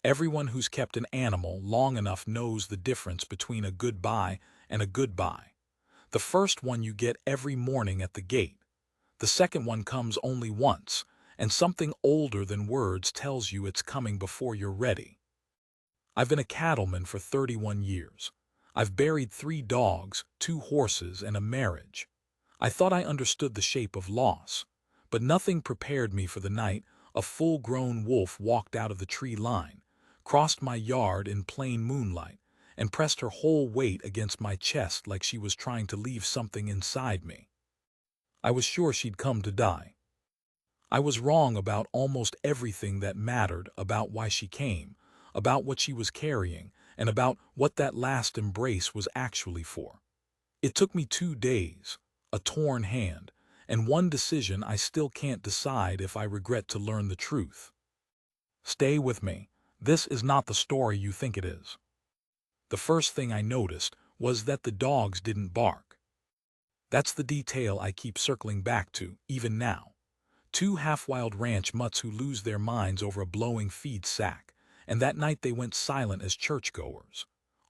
Everyone who's kept an animal long enough knows the difference between a goodbye and a goodbye. The first one you get every morning at the gate. The second one comes only once, and something older than words tells you it's coming before you're ready. I've been a cattleman for 31 years. I've buried 3 dogs, 2 horses, and a marriage. I thought I understood the shape of loss, but nothing prepared me for the night a full-grown wolf walked out of the tree line, crossed my yard in plain moonlight, and pressed her whole weight against my chest like she was trying to leave something inside me. I was sure she'd come to die. I was wrong about almost everything that mattered, about why she came, about what she was carrying, and about what that last embrace was actually for. It took me 2 days, a torn hand, and one decision I still can't decide if I regret to learn the truth. Stay with me. This is not the story you think it is. The first thing I noticed was that the dogs didn't bark. That's the detail I keep circling back to, even now. 2 half-wild ranch mutts who lose their minds over a blowing feed sack, and that night they went silent as churchgoers.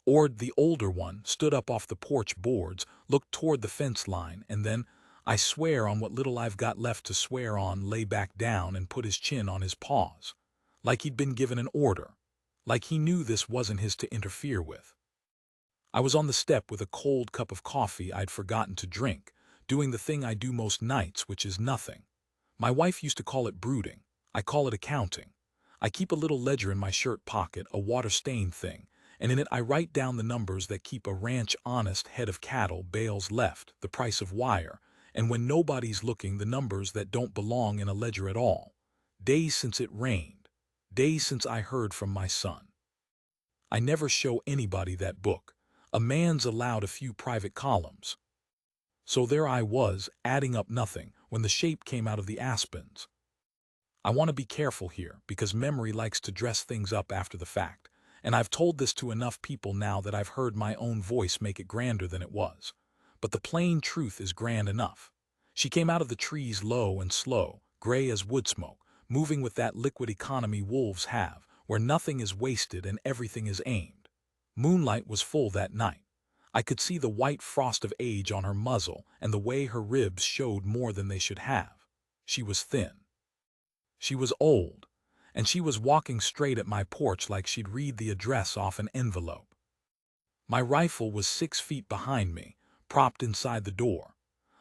Ord, the older one, stood up off the porch boards, looked toward the fence line, and then, I swear on what little I've got left to swear on, lay back down and put his chin on his paws. Like he'd been given an order. Like he knew this wasn't his to interfere with. I was on the step with a cold cup of coffee I'd forgotten to drink, doing the thing I do most nights, which is nothing. My wife used to call it brooding. I call it accounting. I keep a little ledger in my shirt pocket, a water-stained thing, and in it I write down the numbers that keep a ranch honest, head of cattle, bales left, the price of wire, and when nobody's looking, the numbers that don't belong in a ledger at all. Days since it rained. Days since I heard from my son. I never show anybody that book. A man's allowed a few private columns. So there I was, adding up nothing, when the shape came out of the aspens. I want to be careful here, because memory likes to dress things up after the fact, and I've told this to enough people now that I've heard my own voice make it grander than it was. But the plain truth is grand enough. She came out of the trees low and slow, gray as wood smoke, moving with that liquid economy wolves have, where nothing is wasted and everything is aimed. Moonlight was full that night. I could see the white frost of age on her muzzle and the way her ribs showed more than they should have. She was thin. She was old, and she was walking straight at my porch like she'd read the address off an envelope. My rifle was 6 feet behind me, propped inside the door.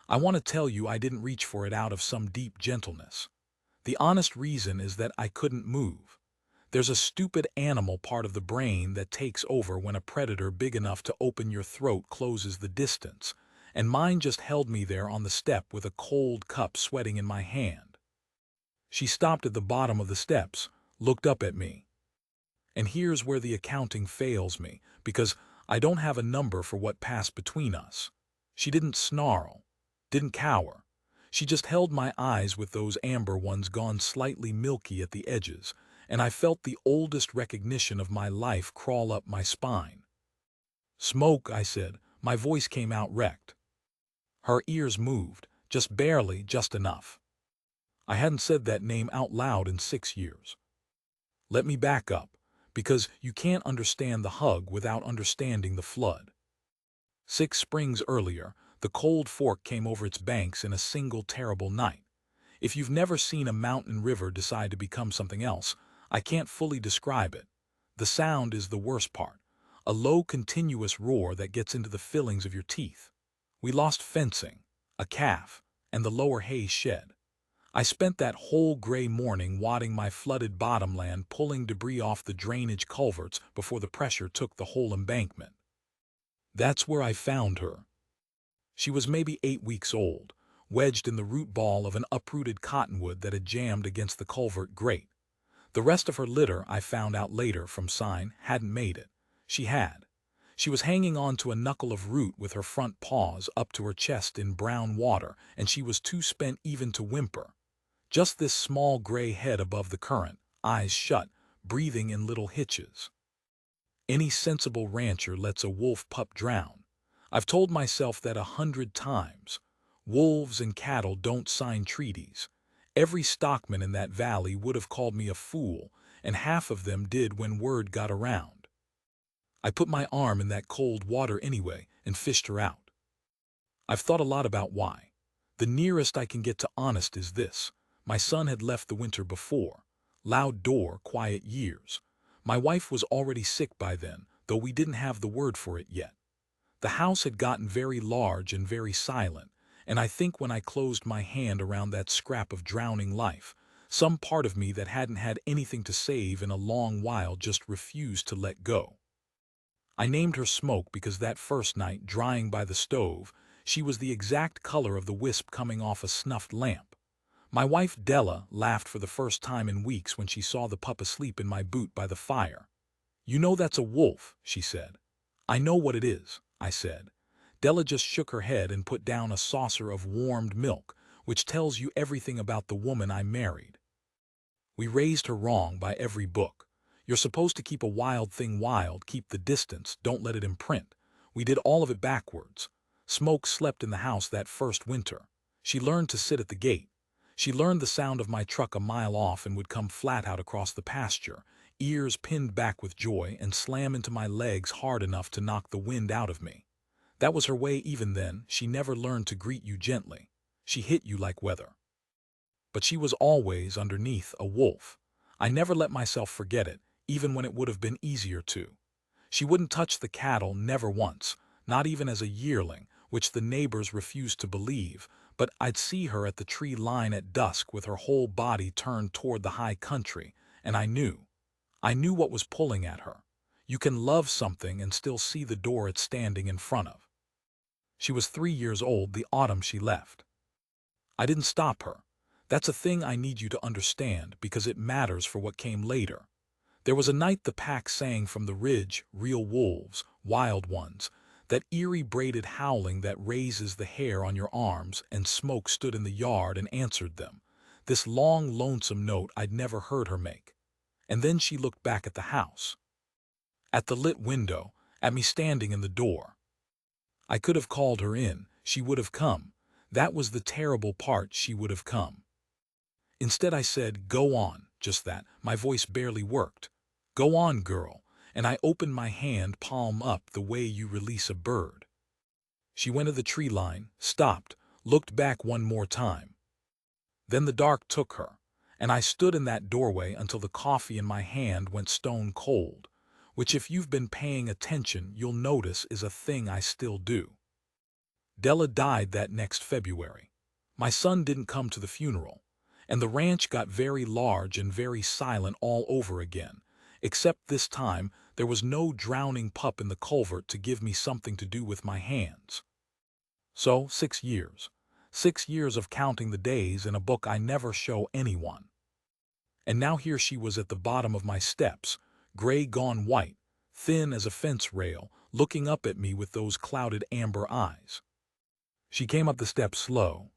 I want to tell you I didn't reach for it out of some deep gentleness. The honest reason is that I couldn't move. There's a stupid animal part of the brain that takes over when a predator big enough to open your throat closes the distance, and mine just held me there on the step with a cold cup sweating in my hand. She stopped at the bottom of the steps, looked up at me. And here's where the accounting fails me, because I don't have a number for what passed between us. She didn't snarl, didn't cower. She just held my eyes with those amber ones gone slightly milky at the edges, and I felt the oldest recognition of my life crawl up my spine. "Smoke," I said. My voice came out wrecked. Her ears moved, just barely, just enough. I hadn't said that name out loud in 6 years. Let me back up, because you can't understand the hug without understanding the flood. 6 springs earlier, the cold fork came over its banks in a single terrible night. If you've never seen a mountain river decide to become something else, I can't fully describe it. The sound is the worst part, a low continuous roar that gets into the fillings of your teeth. We lost fencing, a calf, and the lower hay shed. I spent that whole gray morning wadding my flooded bottomland, pulling debris off the drainage culverts before the pressure took the whole embankment. That's where I found her. She was maybe 8 weeks old, wedged in the root ball of an uprooted cottonwood that had jammed against the culvert grate. The rest of her litter, I found out later from sign, hadn't made it. She had. She was hanging on to a knuckle of root with her front paws up to her chest in brown water, and she was too spent even to whimper. Just this small gray head above the current, eyes shut, breathing in little hitches. Any sensible rancher lets a wolf pup drown. I've told myself that 100 times. Wolves and cattle don't sign treaties. Every stockman in that valley would have called me a fool, and half of them did when word got around. I put my arm in that cold water anyway and fished her out. I've thought a lot about why. The nearest I can get to honest is this. My son had left the winter before. Loud door, quiet years. My wife was already sick by then, though we didn't have the word for it yet. The house had gotten very large and very silent, and I think when I closed my hand around that scrap of drowning life, some part of me that hadn't had anything to save in a long while just refused to let go. I named her Smoke because that first night, drying by the stove, she was the exact color of the wisp coming off a snuffed lamp. My wife Della laughed for the first time in weeks when she saw the pup asleep in my boot by the fire. "You know that's a wolf," she said. "I know what it is," I said. Della just shook her head and put down a saucer of warmed milk, which tells you everything about the woman I married. We raised her wrong by every book. You're supposed to keep a wild thing wild, keep the distance, don't let it imprint. We did all of it backwards. Smoke slept in the house that first winter. She learned to sit at the gate. She learned the sound of my truck a mile off and would come flat out across the pasture, ears pinned back with joy, and slam into my legs hard enough to knock the wind out of me. That was her way even then. She never learned to greet you gently. She hit you like weather. But she was always, underneath, a wolf. I never let myself forget it, even when it would have been easier to. She wouldn't touch the cattle, never once, not even as a yearling, which the neighbors refused to believe, but I'd see her at the tree line at dusk with her whole body turned toward the high country, and I knew what was pulling at her. You can love something and still see the door it's standing in front of. She was 3 years old the autumn she left. I didn't stop her. That's a thing I need you to understand because it matters for what came later. There was a night the pack sang from the ridge, real wolves, wild ones, that eerie braided howling that raises the hair on your arms, and Smoke stood in the yard and answered them. This long, lonesome note I'd never heard her make. And then she looked back at the house. At the lit window, at me standing in the door. I could have called her in. She would have come. That was the terrible part, she would have come. Instead I said, "Go on," just that. My voice barely worked. "Go on, girl," and I opened my hand, palm up, the way you release a bird. She went to the tree line, stopped, looked back one more time. Then the dark took her, and I stood in that doorway until the coffee in my hand went stone cold, which if you've been paying attention you'll notice is a thing I still do. Della died that next February. My son didn't come to the funeral, and the ranch got very large and very silent all over again, except this time there was no drowning pup in the culvert to give me something to do with my hands. So 6 years. 6 years of counting the days in a book I never show anyone. And now here she was at the bottom of my steps, gray gone white, thin as a fence rail, looking up at me with those clouded amber eyes. She came up the steps slow.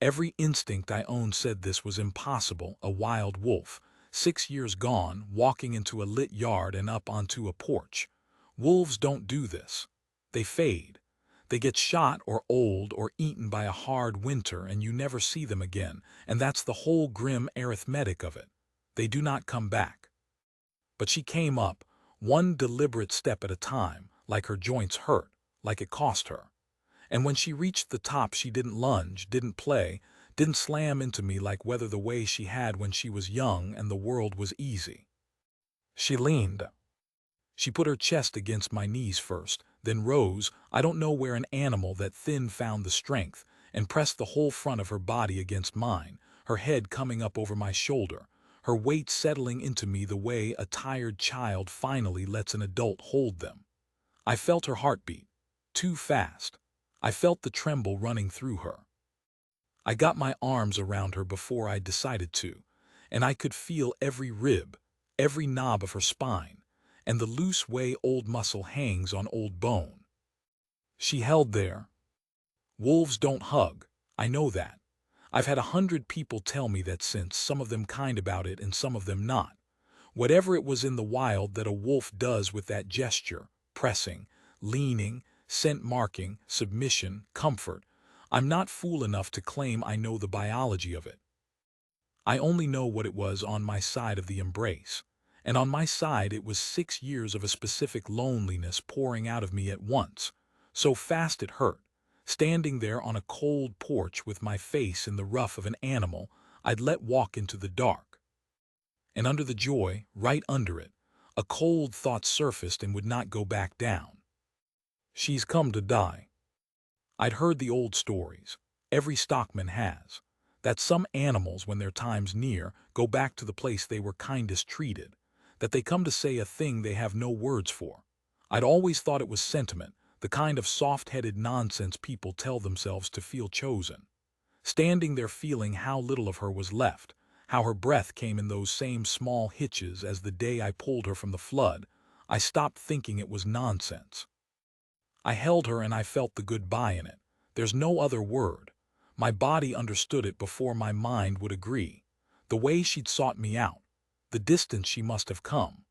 Every instinct I owned said this was impossible, a wild wolf, 6 years gone, walking into a lit yard and up onto a porch. Wolves don't do this. They fade. They get shot or old or eaten by a hard winter and you never see them again, and that's the whole grim arithmetic of it. They do not come back. But she came up, one deliberate step at a time, like her joints hurt, like it cost her. And when she reached the top she didn't lunge, didn't play, didn't slam into me like whether the way she had when she was young and the world was easy. She leaned. She put her chest against my knees first, then rose, I don't know where an animal that thin found the strength, and pressed the whole front of her body against mine, her head coming up over my shoulder, her weight settling into me the way a tired child finally lets an adult hold them. I felt her heartbeat. Too fast. I felt the tremble running through her. I got my arms around her before I decided to, and I could feel every rib, every knob of her spine, and the loose way old muscle hangs on old bone. She held there. Wolves don't hug, I know that. I've had 100 people tell me that since, some of them kind about it and some of them not. Whatever it was in the wild that a wolf does with that gesture, pressing, leaning, scent marking, submission, comfort, I'm not fool enough to claim I know the biology of it. I only know what it was on my side of the embrace. And on my side it was 6 years of a specific loneliness pouring out of me at once, so fast it hurt, standing there on a cold porch with my face in the rough of an animal I'd let walk into the dark. And under the joy, right under it, a cold thought surfaced and would not go back down. She's come to die. I'd heard the old stories. Every stockman has. That some animals, when their time's near, go back to the place they were kindest treated. That they come to say a thing they have no words for. I'd always thought it was sentiment, the kind of soft-headed nonsense people tell themselves to feel chosen. Standing there feeling how little of her was left, how her breath came in those same small hitches as the day I pulled her from the flood, I stopped thinking it was nonsense. I held her and I felt the goodbye in it. There's no other word. My body understood it before my mind would agree. The way she'd sought me out, the distance she must have come,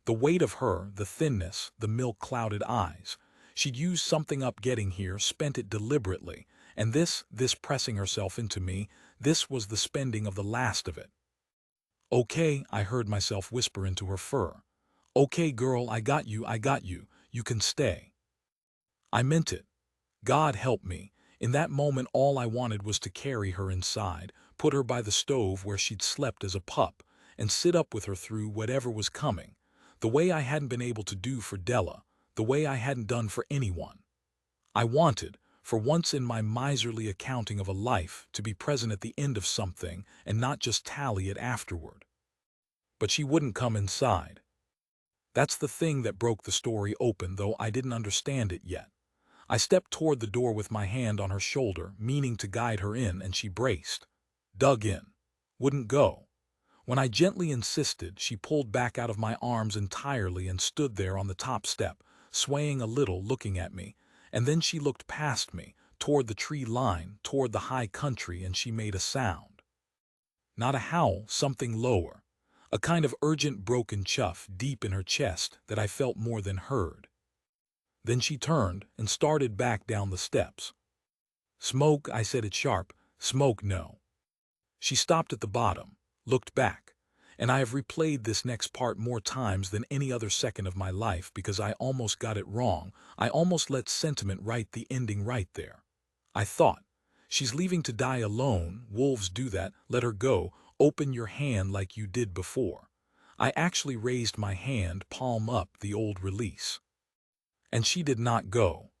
the weight of her, the thinness, the milk-clouded eyes. She'd used something up getting here, spent it deliberately, and this pressing herself into me, this was the spending of the last of it. "Okay," I heard myself whisper into her fur. "Okay, girl, I got you, you can stay." I meant it. God help me. In that moment all I wanted was to carry her inside, put her by the stove where she'd slept as a pup, and sit up with her through whatever was coming, the way I hadn't been able to do for Della, the way I hadn't done for anyone. I wanted, for once in my miserly accounting of a life, to be present at the end of something and not just tally it afterward. But she wouldn't come inside. That's the thing that broke the story open, though I didn't understand it yet. I stepped toward the door with my hand on her shoulder, meaning to guide her in, and she braced, dug in, wouldn't go. When I gently insisted, she pulled back out of my arms entirely and stood there on the top step, swaying a little, looking at me, and then she looked past me, toward the tree line, toward the high country, and she made a sound. Not a howl, something lower, a kind of urgent broken chuff deep in her chest that I felt more than heard. Then she turned and started back down the steps. "Smoke," I said it sharp. "Smoke, no." She stopped at the bottom, looked back, and I have replayed this next part more times than any other second of my life because I almost got it wrong. I almost let sentiment write the ending right there. I thought, she's leaving to die alone, wolves do that, let her go, open your hand like you did before. I actually raised my hand, palm up, the old release. And she did not go.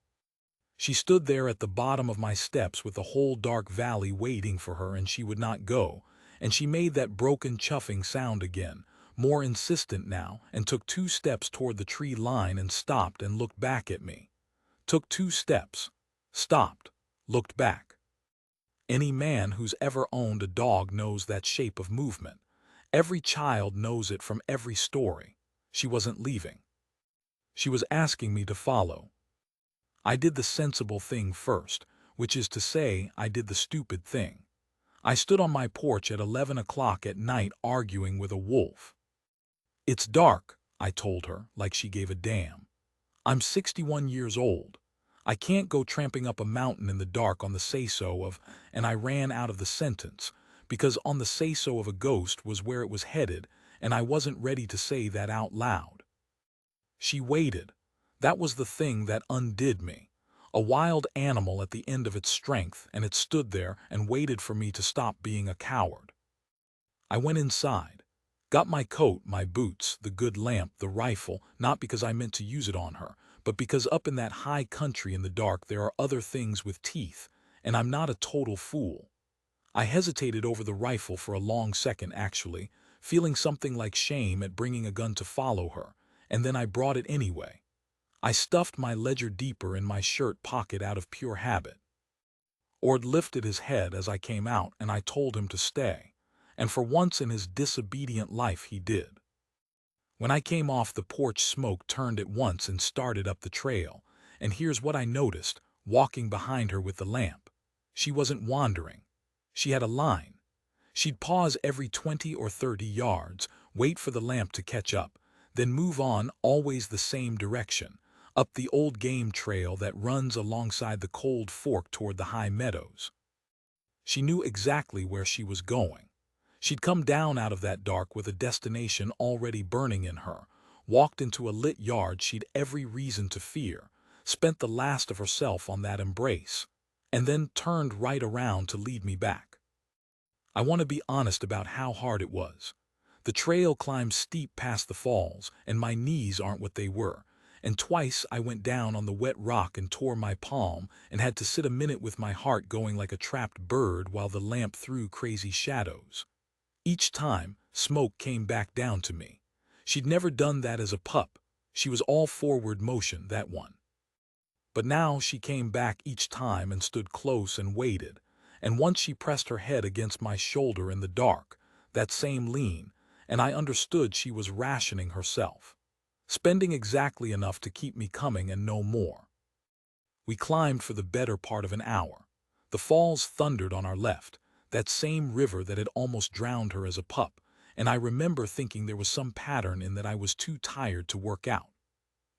She stood there at the bottom of my steps with the whole dark valley waiting for her, and she would not go, and she made that broken chuffing sound again, more insistent now, and took 2 steps toward the tree line and stopped and looked back at me. Took 2 steps, stopped, looked back. Any man who's ever owned a dog knows that shape of movement. Every child knows it from every story. She wasn't leaving. She was asking me to follow. I did the sensible thing first, which is to say, I did the stupid thing. I stood on my porch at 11 o'clock at night arguing with a wolf. "It's dark," I told her, like she gave a damn. "I'm 61 years old. I can't go tramping up a mountain in the dark on the say-so of," and I ran out of the sentence, because on the say-so of a ghost was where it was headed, and I wasn't ready to say that out loud. She waited. That was the thing that undid me. A wild animal at the end of its strength, and it stood there and waited for me to stop being a coward. I went inside, got my coat, my boots, the good lamp, the rifle, not because I meant to use it on her, but because up in that high country in the dark there are other things with teeth, and I'm not a total fool. I hesitated over the rifle for a long second, actually, feeling something like shame at bringing a gun to follow her, and then I brought it anyway. I stuffed my ledger deeper in my shirt pocket out of pure habit. Ord lifted his head as I came out, and I told him to stay, and for once in his disobedient life he did. When I came off the porch, smoke turned at once and started up the trail, and here's what I noticed, walking behind her with the lamp. She wasn't wandering. She had a line. She'd pause every 20 or 30 yards, wait for the lamp to catch up, then move on, always the same direction, up the old game trail that runs alongside the cold fork toward the high meadows. She knew exactly where she was going. She'd come down out of that dark with a destination already burning in her, walked into a lit yard she'd every reason to fear, spent the last of herself on that embrace, and then turned right around to lead me back. I want to be honest about how hard it was. The trail climbs steep past the falls, and my knees aren't what they were, and twice I went down on the wet rock and tore my palm and had to sit a minute with my heart going like a trapped bird while the lamp threw crazy shadows. Each time, Smoke came back down to me. She'd never done that as a pup. She was all forward motion, that one. But now she came back each time and stood close and waited, and once she pressed her head against my shoulder in the dark, that same lean, and I understood she was rationing herself, spending exactly enough to keep me coming and no more. We climbed for the better part of an hour. The falls thundered on our left, that same river that had almost drowned her as a pup, and I remember thinking there was some pattern in that I was too tired to work out.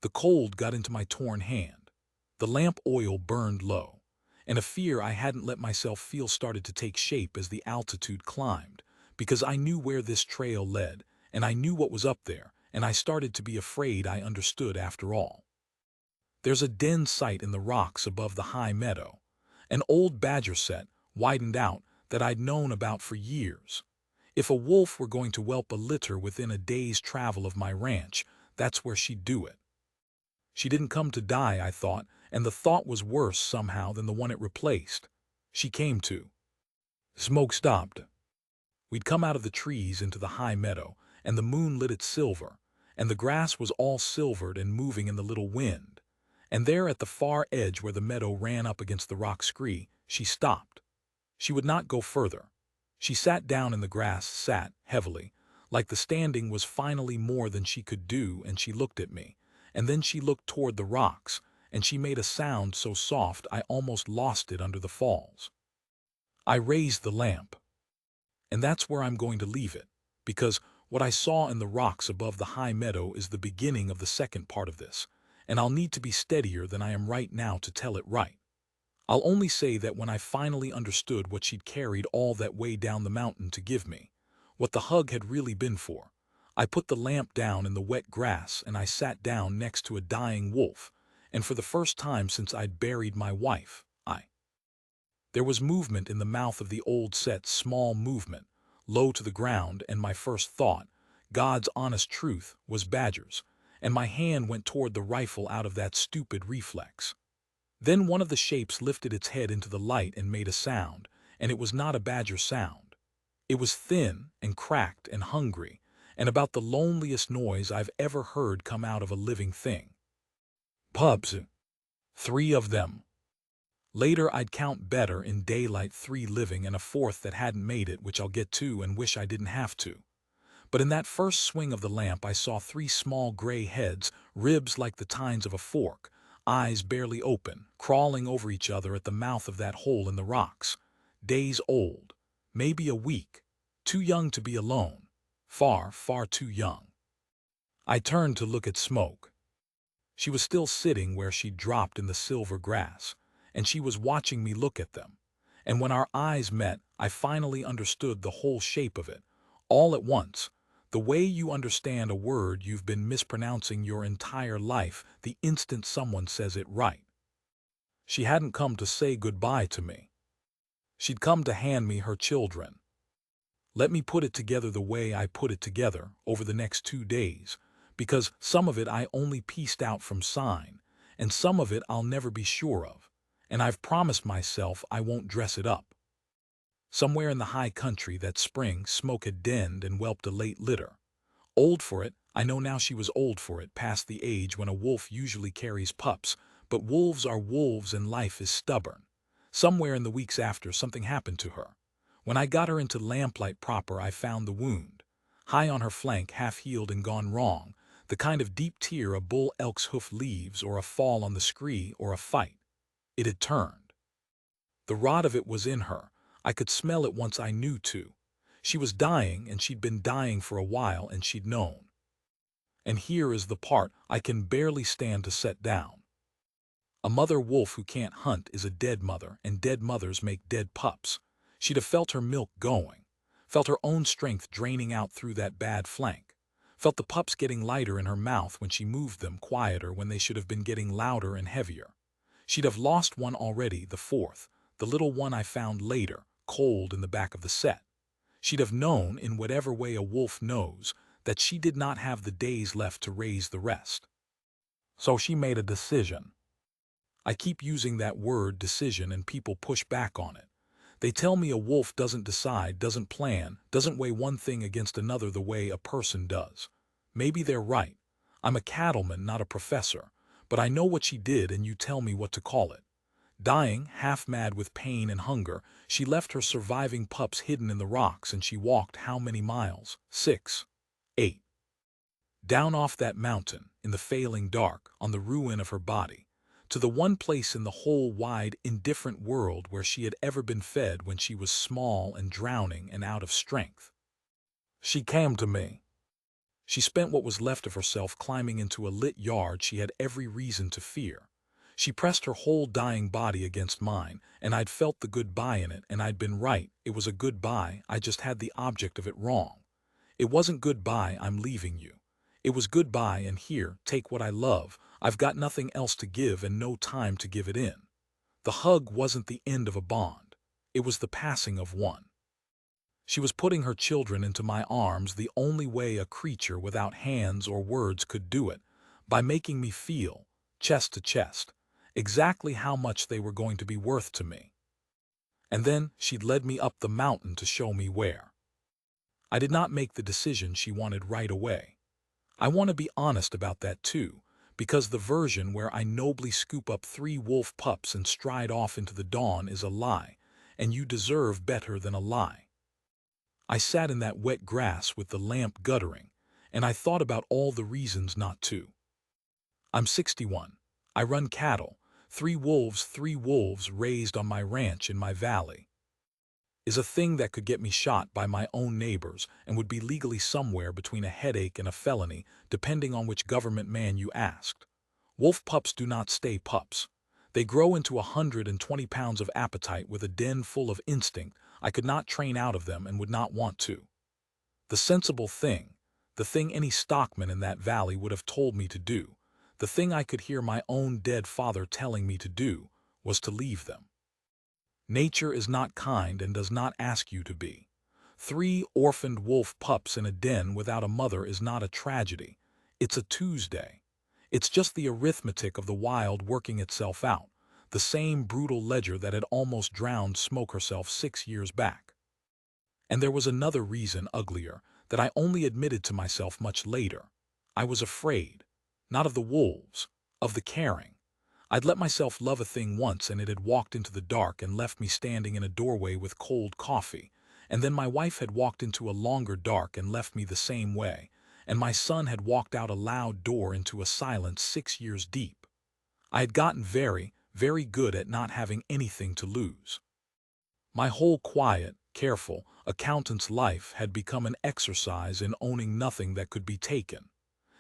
The cold got into my torn hand. The lamp oil burned low, and a fear I hadn't let myself feel started to take shape as the altitude climbed, because I knew where this trail led, and I knew what was up there, and I started to be afraid I understood after all. There's a den site in the rocks above the high meadow, an old badger set, widened out, that I'd known about for years. If a wolf were going to whelp a litter within a day's travel of my ranch, that's where she'd do it. She didn't come to die, I thought, and the thought was worse somehow than the one it replaced. She came to. Smoke stopped. We'd come out of the trees into the high meadow, and the moon lit it silver, and the grass was all silvered and moving in the little wind. And there at the far edge where the meadow ran up against the rock scree, she stopped. She would not go further. She sat down in the grass, sat heavily, like the standing was finally more than she could do, and she looked at me, and then she looked toward the rocks, and she made a sound so soft I almost lost it under the falls. I raised the lamp. And that's where I'm going to leave it, because what I saw in the rocks above the high meadow is the beginning of the second part of this, and I'll need to be steadier than I am right now to tell it right. I'll only say that when I finally understood what she'd carried all that way down the mountain to give me, what the hug had really been for, I put the lamp down in the wet grass and I sat down next to a dying wolf, and for the first time since I'd buried my wife, there was movement in the mouth of the old set, small movement, low to the ground, and my first thought, God's honest truth, was badgers, and my hand went toward the rifle out of that stupid reflex. Then one of the shapes lifted its head into the light and made a sound, and it was not a badger sound. It was thin and cracked and hungry, and about the loneliest noise I've ever heard come out of a living thing. Pups. 3 of them. Later I'd count better in daylight 3 living and a 4th that hadn't made it, which I'll get to and wish I didn't have to. But in that first swing of the lamp I saw 3 small gray heads, ribs like the tines of a fork, eyes barely open, crawling over each other at the mouth of that hole in the rocks. Days old, maybe a week, too young to be alone, far, far too young. I turned to look at Smoke. She was still sitting where she'd dropped in the silver grass, and she was watching me look at them. And when our eyes met, I finally understood the whole shape of it, all at once, the way you understand a word you've been mispronouncing your entire life the instant someone says it right. She hadn't come to say goodbye to me. She'd come to hand me her children. Let me put it together the way I put it together over the next 2 days, because some of it I only pieced out from sign, and some of it I'll never be sure of, and I've promised myself I won't dress it up. Somewhere in the high country that spring Smoke had denned and whelped a late litter. Old for it, I know now she was old for it, past the age when a wolf usually carries pups, but wolves are wolves and life is stubborn. Somewhere in the weeks after, something happened to her. When I got her into lamplight proper, I found the wound. High on her flank, half-healed and gone wrong, the kind of deep tear a bull elk's hoof leaves, or a fall on the scree, or a fight. It had turned. The rot of it was in her. I could smell it once I knew to. She was dying, and she'd been dying for a while, and she'd known. And here is the part I can barely stand to set down. A mother wolf who can't hunt is a dead mother, and dead mothers make dead pups. She'd have felt her milk going, felt her own strength draining out through that bad flank, felt the pups getting lighter in her mouth when she moved them, quieter when they should have been getting louder and heavier. She'd have lost one already, the fourth, the little one I found later, cold in the back of the set. She'd have known, in whatever way a wolf knows, that she did not have the days left to raise the rest. So she made a decision. I keep using that word, decision, and people push back on it. They tell me a wolf doesn't decide, doesn't plan, doesn't weigh one thing against another the way a person does. Maybe they're right. I'm a cattleman, not a professor, but I know what she did, and you tell me what to call it. Dying, half mad with pain and hunger, she left her surviving pups hidden in the rocks, and she walked how many miles? 6, 8. Down off that mountain, in the failing dark, on the ruin of her body, to the one place in the whole wide, indifferent world where she had ever been fed when she was small and drowning and out of strength. She came to me. She spent what was left of herself climbing into a lit yard she had every reason to fear. She pressed her whole dying body against mine, and I'd felt the goodbye in it, and I'd been right. It was a goodbye, I just had the object of it wrong. It wasn't goodbye, I'm leaving you. It was goodbye, and here, take what I love. I've got nothing else to give and no time to give it in. The hug wasn't the end of a bond. It was the passing of one. She was putting her children into my arms the only way a creature without hands or words could do it, by making me feel, chest to chest, exactly how much they were going to be worth to me. And then she'd led me up the mountain to show me where. I did not make the decision she wanted right away. I want to be honest about that too, because the version where I nobly scoop up 3 wolf pups and stride off into the dawn is a lie, and you deserve better than a lie. I sat in that wet grass with the lamp guttering, and I thought about all the reasons not to. I'm 61. I run cattle, 3 wolves raised on my ranch in my valley. Is a thing that could get me shot by my own neighbors and would be legally somewhere between a headache and a felony, depending on which government man you asked. Wolf pups do not stay pups. They grow into 120 pounds of appetite with a den full of instinct I could not train out of them and would not want to. The sensible thing, the thing any stockman in that valley would have told me to do, the thing I could hear my own dead father telling me to do, was to leave them. Nature is not kind and does not ask you to be. 3 orphaned wolf pups in a den without a mother is not a tragedy. It's a Tuesday. It's just the arithmetic of the wild working itself out, the same brutal ledger that had almost drowned Smoke herself 6 years back. And there was another reason, uglier, that I only admitted to myself much later. I was afraid. Not of the wolves, of the caring. I'd let myself love a thing once and it had walked into the dark and left me standing in a doorway with cold coffee, and then my wife had walked into a longer dark and left me the same way, and my son had walked out a loud door into a silence 6 years deep. I had gotten very, very good at not having anything to lose. My whole quiet, careful, accountant's life had become an exercise in owning nothing that could be taken.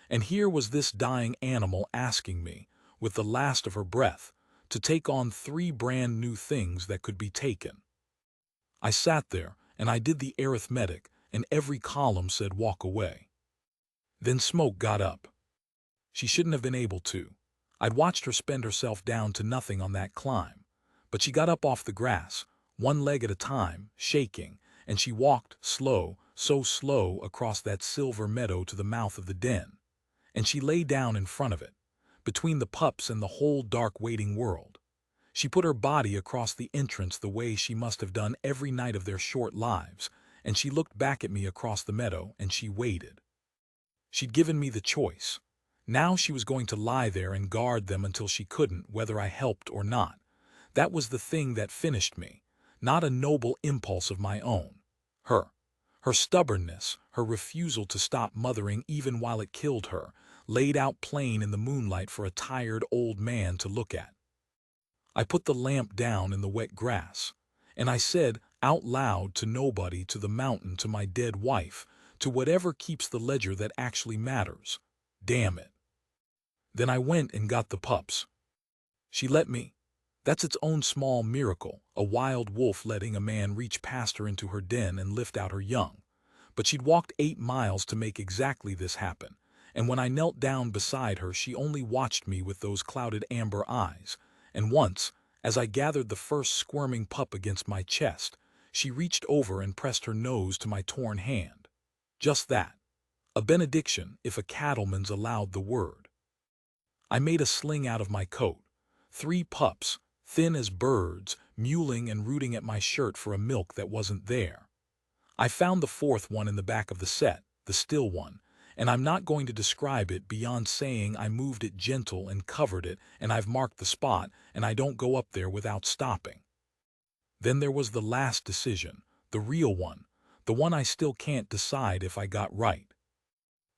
And here was this dying animal asking me, with the last of her breath, to take on 3 brand new things that could be taken. I sat there, and I did the arithmetic, and every column said walk away. Then Smoke got up. She shouldn't have been able to. I'd watched her spend herself down to nothing on that climb. But she got up off the grass, one leg at a time, shaking, and she walked slow, so slow across that silver meadow to the mouth of the den. And she lay down in front of it, between the pups and the whole dark waiting world. She put her body across the entrance the way she must have done every night of their short lives, and she looked back at me across the meadow, and she waited. She'd given me the choice. Now she was going to lie there and guard them until she couldn't, whether I helped or not. That was the thing that finished me, not a noble impulse of my own. Her stubbornness, her refusal to stop mothering even while it killed her, laid out plain in the moonlight for a tired old man to look at. I put the lamp down in the wet grass, and I said out loud to nobody, to the mountain, to my dead wife, to whatever keeps the ledger that actually matters, damn it. Then I went and got the pups. She let me. That's its own small miracle, a wild wolf letting a man reach past her into her den and lift out her young. But she'd walked 8 miles to make exactly this happen, and when I knelt down beside her she only watched me with those clouded amber eyes, and once, as I gathered the first squirming pup against my chest, she reached over and pressed her nose to my torn hand. Just that. A benediction, if a cattleman's allowed the word. I made a sling out of my coat. 3 pups, thin as birds, mewling and rooting at my shirt for a milk that wasn't there. I found the fourth one in the back of the set, the still one, and I'm not going to describe it beyond saying I moved it gentle and covered it, and I've marked the spot, and I don't go up there without stopping. Then there was the last decision, the real one, the one I still can't decide if I got right.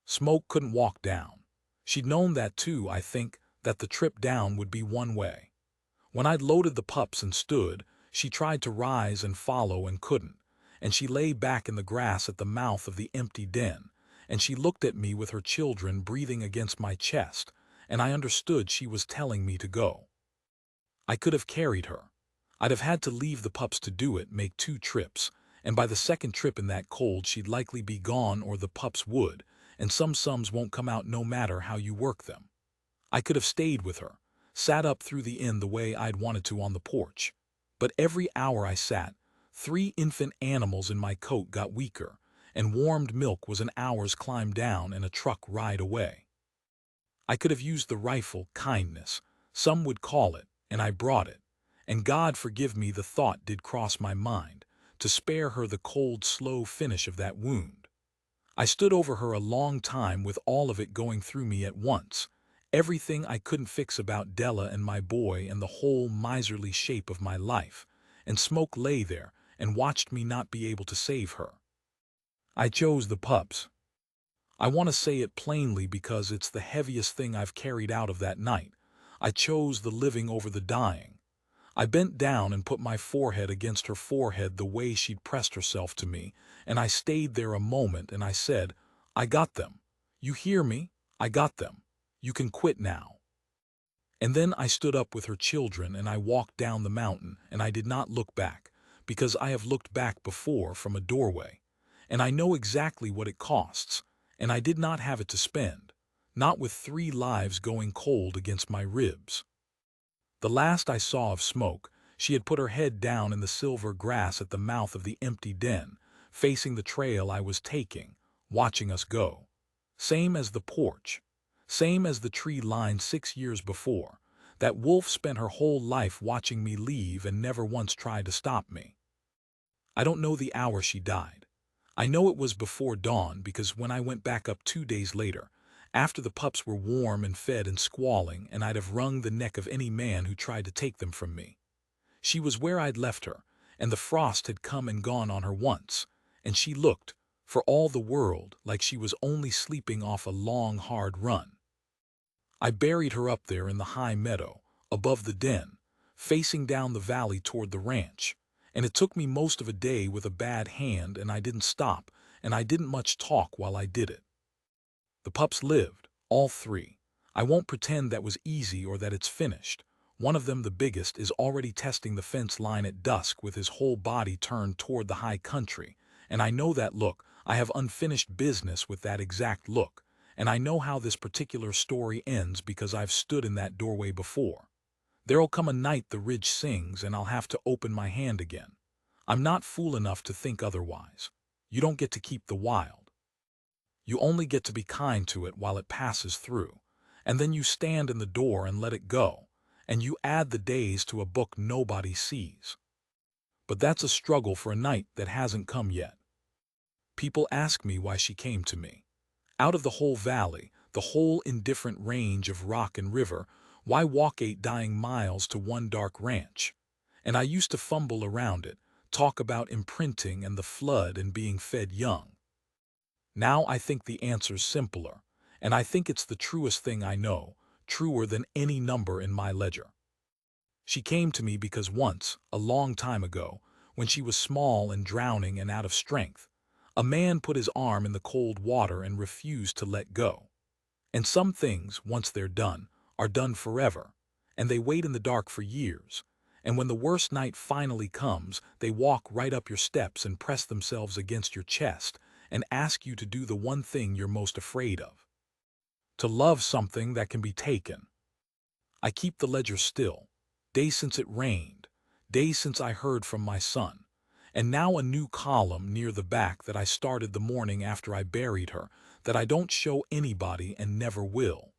Smoke couldn't walk down. She'd known that too, I think, that the trip down would be one way. When I'd loaded the pups and stood, she tried to rise and follow and couldn't, and she lay back in the grass at the mouth of the empty den, and she looked at me with her children breathing against my chest, and I understood she was telling me to go. I could have carried her. I'd have had to leave the pups to do it, make 2 trips, and by the second trip in that cold she'd likely be gone or the pups would, and some sums won't come out no matter how you work them. I could have stayed with her, sat up through the inn the way I'd wanted to on the porch. But every hour I sat, 3 infant animals in my coat got weaker, and warmed milk was an hour's climb down and a truck ride away. I could have used the rifle, kindness, some would call it, and I brought it, and God forgive me the thought did cross my mind, to spare her the cold, slow finish of that wound. I stood over her a long time with all of it going through me at once, everything I couldn't fix about Della and my boy and the whole miserly shape of my life, and Smoke lay there and watched me not be able to save her. I chose the pups. I want to say it plainly because it's the heaviest thing I've carried out of that night. I chose the living over the dying. I bent down and put my forehead against her forehead the way she'd pressed herself to me, and I stayed there a moment and I said, I got them. You hear me? I got them. You can quit now. And then I stood up with her children and I walked down the mountain, and I did not look back, because I have looked back before from a doorway, and I know exactly what it costs, and I did not have it to spend, not with 3 lives going cold against my ribs. The last I saw of Smoke, she had put her head down in the silver grass at the mouth of the empty den, facing the trail I was taking, watching us go. Same as the porch. Same as the tree line 6 years before. That wolf spent her whole life watching me leave and never once tried to stop me. I don't know the hour she died. I know it was before dawn because when I went back up 2 days later, after the pups were warm and fed and squalling, and I'd have wrung the neck of any man who tried to take them from me. She was where I'd left her, and the frost had come and gone on her once, and she looked, for all the world, like she was only sleeping off a long, hard run. I buried her up there in the high meadow, above the den, facing down the valley toward the ranch, and it took me most of a day with a bad hand, and I didn't stop, and I didn't much talk while I did it. The pups lived, all 3. I won't pretend that was easy or that it's finished. One of them, the biggest, is already testing the fence line at dusk with his whole body turned toward the high country, and I know that look. I have unfinished business with that exact look, and I know how this particular story ends because I've stood in that doorway before. There'll come a night the ridge sings and I'll have to open my hand again. I'm not fool enough to think otherwise. You don't get to keep the wild. You only get to be kind to it while it passes through, and then you stand in the door and let it go, and you add the days to a book nobody sees. But that's a struggle for a night that hasn't come yet. People ask me why she came to me. Out of the whole valley, the whole indifferent range of rock and river, why walk 8 dying miles to one dark ranch? And I used to fumble around it, talk about imprinting and the flood and being fed young. Now I think the answer's simpler, and I think it's the truest thing I know, truer than any number in my ledger. She came to me because once, a long time ago, when she was small and drowning and out of strength, a man put his arm in the cold water and refused to let go. And some things, once they're done, are done forever, and they wait in the dark for years, And when the worst night finally comes, they walk right up your steps and press themselves against your chest and ask you to do the one thing you're most afraid of. To love something that can be taken. I keep the ledger still. Days since it rained. Days since I heard from my son. And now a new column near the back that I started the morning after I buried her, that I don't show anybody and never will.